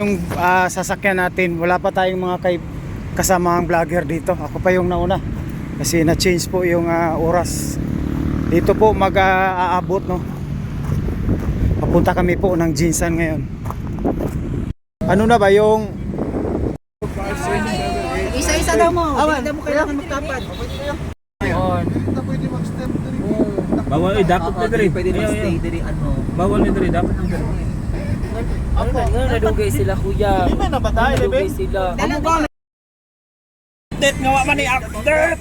Yung sasakyan natin, wala pa tayong mga kasamang vlogger dito. Ako pa yung nauna kasi na-change po yung oras. Dito po mag-aabot, no. Papunta kami po ng Jinsan ngayon. Ano na ba yung isa-isa daw mo. Hindi mo kailangan magtapat. Bawal dapat na diri. Pwede mag-stay diri ano. Bawal na diri dapat na diri. Ano nga, nadugay sila kuya. Hindi na batay Nadugay sila. Update nga wa man ni update.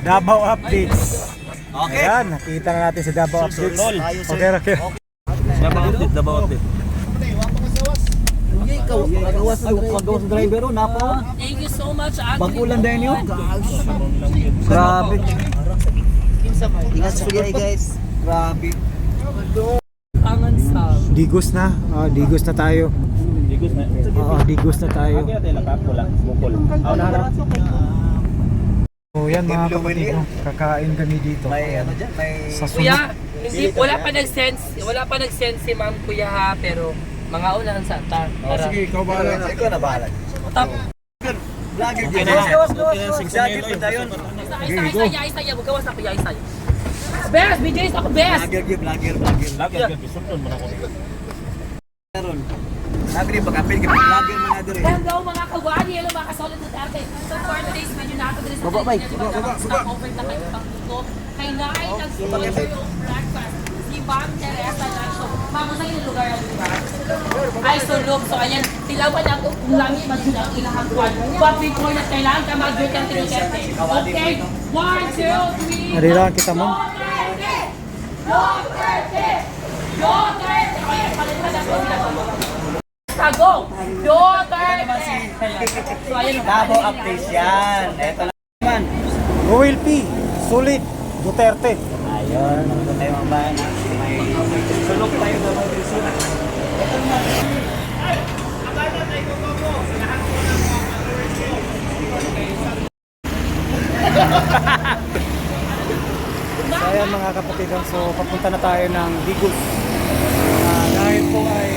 Davao Updates? Okay. Ayan, nakita na natin sa Davao Updates. Okay. Dapat update, dapat update. Hindi ikaw. Magawas ng driver o napa. Thank you so much. Bakulan din yun. Grabe. Ingat sa kuya guys. Grabe. Tangan sa. Digos na. Digos na tayo. Digos na. Oo, digos na tayo. Kaya tayo nakapula, bukol. Aw na harap. So yan mga kapatid, no? Kakain kami dito. May ano dyan? May... Sa Kuya, sunod. hindi, wala pa nag-sense si ma'am kuya ha, pero mga unahan sa ta. Ikaw bahala. Ikaw na bahala. Top. Vlogger Okay dyan. na. Gawas. Vlogger Vlogger pa yun. Isa, magawas na kuya, isa. Best, BJ's ako best. Vlogger. Lagi gisupon mo na ko. Meron. Vlogger ba kapil? Vlogger mo na diri. Hello mga kawani, hello mga kasolid sa dati. So for today's video natin din sa Baba, Mike. Over na kayo pagtuto. Kay Nay, nag-sponsor yung breakfast. Si Ma'am Teresa Nacho. Ma'am, saan yung lugar ang lugar? Ay, sulog. So ayan, tilawan na ito kung langit magsilang ilahang kwan. But before na kailangan ka mag-break ang tinikete. Okay? 1, 2, 3. Narilaan kita, ma'am. Duterte! Ayan, palitan na ito. Go! Duterte! So ayan. Davao updates yan. Ito lang naman. OLP, sulit, Duterte. Ayun, nandun tayo mga bayan. May sulok tayo na mag-sulok. So ayan mga kapatid, so papunta na tayo ng Digos. Dahil po ay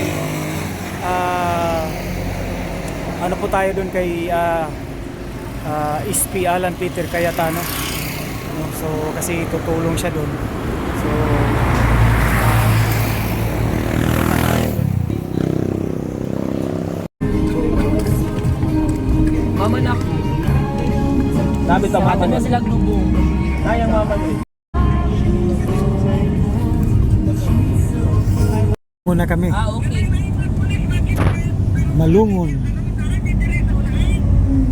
ano po tayo doon kay SP Alan Peter Cayetano. So kasi tutulong siya doon. So Mama na. Sabi ta mama Ano niya. sila lubong? Nayang mama niya. muna kami, Okay. Malungon.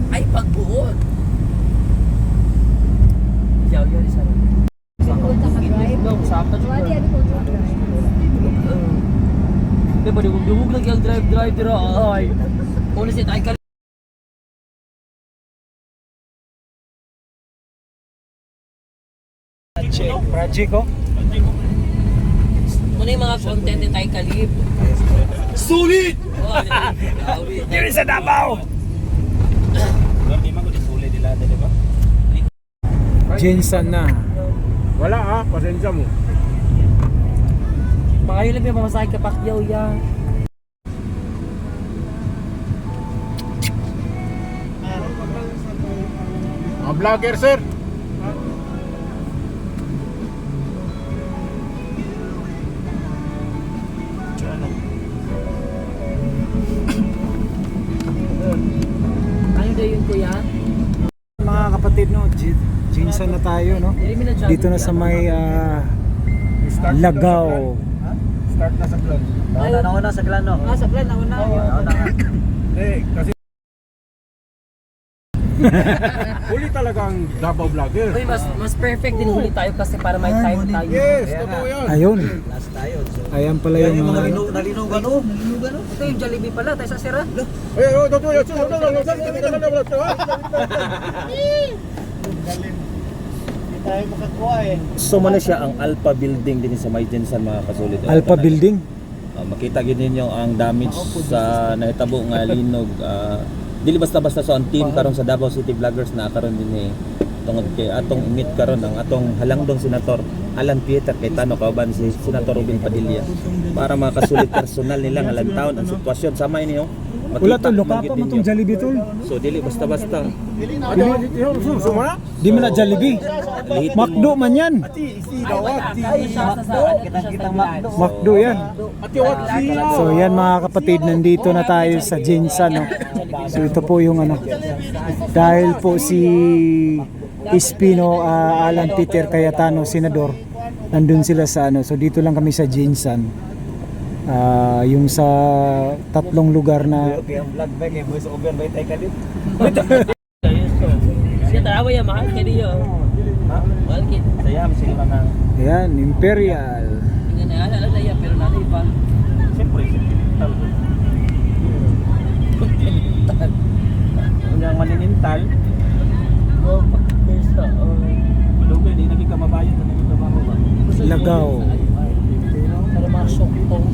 Ay, pagbuod. Yaw, isa. Sapa juga. Di ba, dugog lagi ang drive dira. Ay. Una si tayo Project ko. muna yung mga content ni Tay Kalib. Sulit! Diri sa Davao. Di man ko disuli dila, di ba? Jinsan na. Wala pasensya mo. mga yun lang yung mga sakit kapakyaw ya. Mga vlogger sir. Ano daw yun kuya? Mga kapatid, no, Jinsan na tayo, no. Dito na sa may Lagaw. Start na sa vlog. Nauna sa klan, no? Sa plan, nauna. Nauna nga. Kasi huli talaga ang Davao vlogger. Uy, mas perfect din huli tayo kasi para may time tayo. Yes, totoo yan. Ayun. Last tayo. So, Ayan pala yan yung yung mga mga nalinugan, oh. Nalinugan, oh. Ito yung Jollibee pala, tayo sa sira. Totoo yan. So man siya ang Alpha Building din sa May Jensen mga kasulit. Alpha Building. Makita gid ninyo ang damage sa nahitabo nga linog. Dili basta-basta so ang team karon sa Davao City Vloggers na karon din tungod kay atong imit karon ang atong halangdong senator Alan Peter Cayetano kauban si Senator Robin Padilla para makasulit personal nila nga lantaon ang sitwasyon sama ini oh. Wala Makita tol, luka magid pa mo ninyo. tong Jollibee tol. So dili basta-basta. Di man na Jollibee. Lihitin McDo man yan. Kitang makdo. McDo yan. So yan mga kapatid, nandito na tayo sa Jinsan, no? So ito po yung ano, dahil po si Espino Alan Peter Cayetano, senador, nandun sila sa ano, so dito lang kami sa Jinsan. Yung sa tatlong lugar na Okay, ang vlog ba kay voice over by tay kalit. Siya tarawa ya mahal kay diyo. Mahal kay. Sayam sila na ayan, Imperial. Tingnan na ala ala ya pero nanay pa. siyempre sentimental. Kung yung maninintal, Oh, pagkesa. malugay di naging kamabayan na naging trabaho ba? Lagaw. Para masok tong.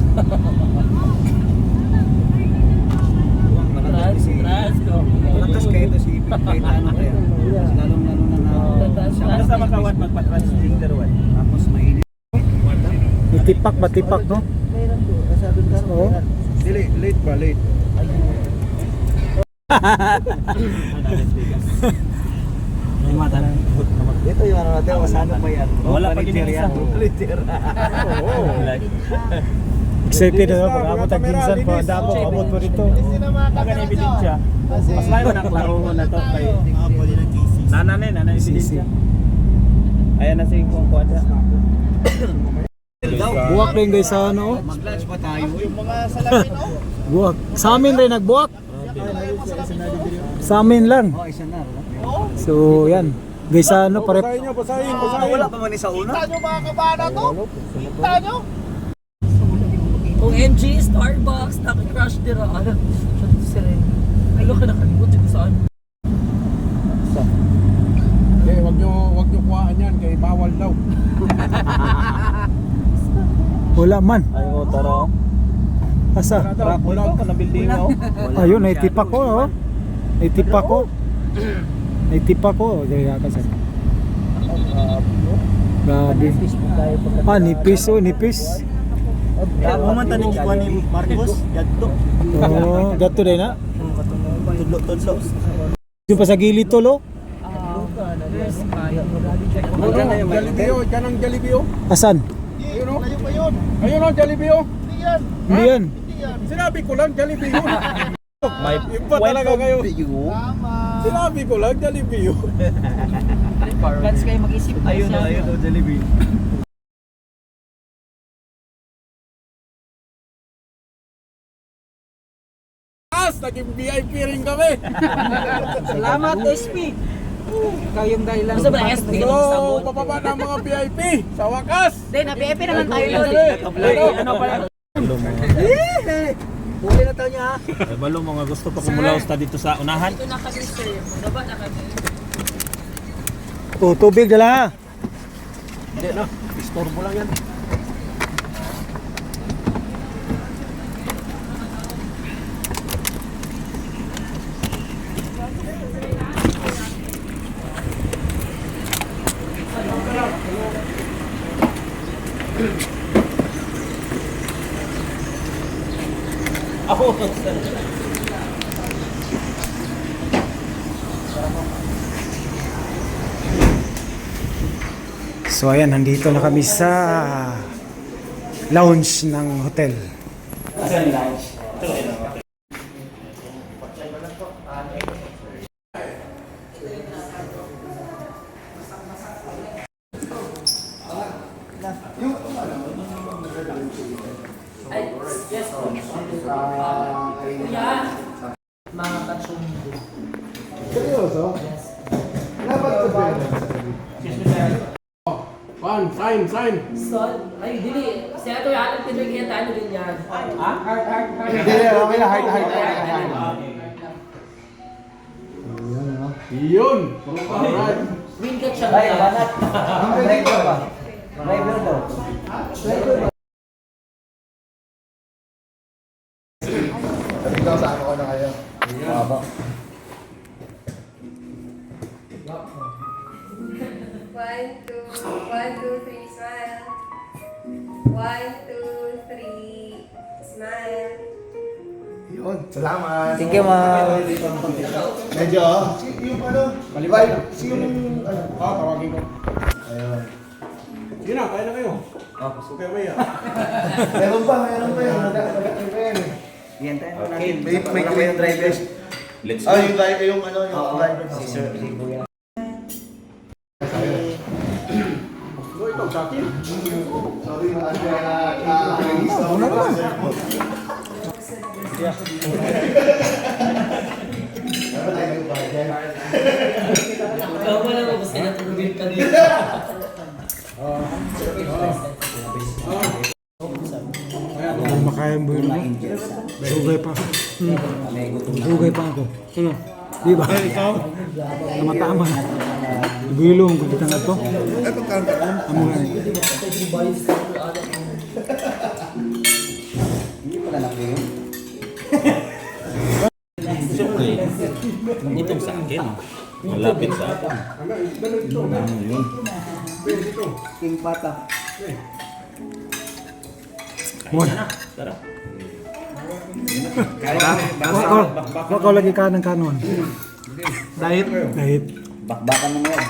Tras ko. Malakas kayo to si Cayetano kaya. Lalong na Basta makawat magpa-transgender one. tapos mainit. Itipak ba tipak, no? Oo. Dili, late ba? Late. Ito yung ano natin, masano pa yan. Wala pa Volunteer ginisa. yan. Volunteer. Excited na pag abot ang Jinsan po, damo abot po dito. Aga na ebidensya. Mas layo na klaro na to kay nanay ebidensya. Ayan na si kung kuwada. Buwak rin guys sa ano. Mag-lunch pa tayo. Buwak. Sa amin rin nagbuwak. Sa amin lang. Oh, isa na. So yan. Guys sa ano, pare. Wala pa man ni sa una. Kung MG Starbucks naka-crush dira ala. Siya si Ren. Ay lo ka nakalimot dito saan. Eh, wag nyo kuhaan yan, kay bawal daw. Wala man. Ay ko taro. Asa? Wala pa na building oh. Ayun, naitipak ko, oh. Naitipak ko. Naitipak ko. Kaya kasi. Grabe. Nipis, oh, nipis. Pumunta ni Kikuan ni Marcos. Gadto. Oh, gato din na. Tudlo. Yung pa sa gilid to, lo. Maganda yung may Jollibee, oh, dyan ang Jollibee, oh. Asan? Ayun, oh. Ayun, oh, Jollibee, oh. Hindi yan. Sinabi ko lang, Jollibee, oh. May Iba talaga kayo. Sinabi ko lang, Jollibee, oh. Kans kayo mag-isip. ayun o, Jollibee. Naging VIP rin kami. Salamat, SP. Kayong dahilan. Gusto ba SP ka ng So, sabon? pababa na ang mga VIP. Sa wakas. Hindi, na-VIP naman tayo doon. ano pa yan? Huli na tayo niya ha. Ay balo mga gusto pa kumulaw sa dito sa unahan. Ito na kami sir. Baba na kami. Oh, tubig dala. Hindi na. Istorbo lang yan. So ayan, nandito na kami sa lounge ng hotel. Mga katsumbo. Sign. Sol, ay dili. Siya to yung Peter Cayetano din yan. Ha? Heart. Okay na, height. Yun. Alright. Win ka siya. Ay, banat. Driver ba? Driver daw. 1, 2, 3, smile. 1, 2, 3, smile. Yun, salamat. Thank you, ma'am. Medyo, yung ano, malibay. Yung, ano, tawagin ko. Ayun. Sige na, kaya na kayo. Okay ba yan? Meron pa yan. Magkakaroon pa yan eh. Yan tayo Okay, natin. may yung drivers. Let's Ah, yung driver, yung ano, yung driver. Si Sir, si Kuya. So, ikaw, sa akin. Sorry, nakakainis na. Una naman. Ikaw mo lang gusto na tulungin ka dito. Kung makayang buhay mo, sugay pa. Sugay pa ako. Sino? Di ba? Ikaw? Tama-tama na. Bilong, kung kita nga to. Amo nga eh. Hindi pala nakiyo. Siyempre, itong sa akin. Malapit sa akin. Yun. King Pata. Moy. Sarap. Wako lagi ka ng kanon. Diet? Diet. Bakbakan mo yan.